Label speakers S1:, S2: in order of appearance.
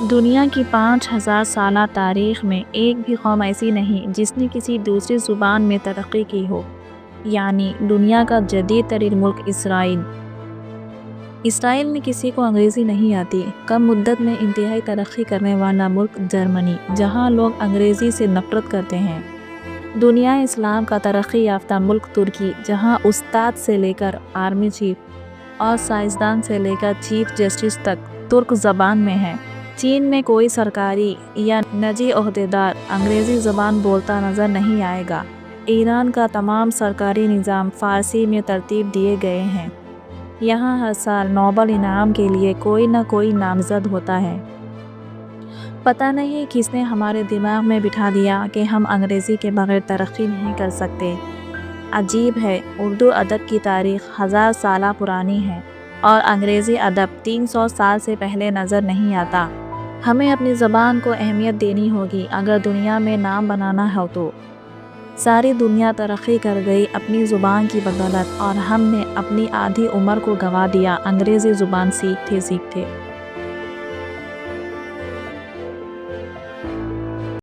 S1: دنیا کی 5000 سالہ تاریخ میں ایک بھی قوم ایسی نہیں جس نے کسی دوسری زبان میں ترقی کی ہو، یعنی دنیا کا جدید ترین ملک اسرائیل۔ اسرائیل میں کسی کو انگریزی نہیں آتی۔ کم مدت میں انتہائی ترقی کرنے والا ملک جرمنی، جہاں لوگ انگریزی سے نفرت کرتے ہیں۔ دنیا اسلام کا ترقی یافتہ ملک ترکی، جہاں استاد سے لے کر آرمی چیف اور سائنسدان سے لے کر چیف جسٹس تک ترک زبان میں ہے۔ چین میں کوئی سرکاری یا نجی عہدیدار انگریزی زبان بولتا نظر نہیں آئے گا۔ ایران کا تمام سرکاری نظام فارسی میں ترتیب دیے گئے ہیں۔ یہاں ہر سال نوبل انعام کے لیے کوئی نہ کوئی نامزد ہوتا ہے۔ پتہ نہیں کس نے ہمارے دماغ میں بٹھا دیا کہ ہم انگریزی کے بغیر ترقی نہیں کر سکتے۔ عجیب ہے، اردو ادب کی تاریخ 1000 سالہ پرانی ہے اور انگریزی ادب 300 سال سے پہلے نظر نہیں آتا۔ ہمیں اپنی زبان کو اہمیت دینی ہوگی اگر دنیا میں نام بنانا ہو تو۔ ساری دنیا ترقی کر گئی اپنی زبان کی بدولت، اور ہم نے اپنی آدھی عمر کو گنوا دیا انگریزی زبان سیکھتے سیکھتے۔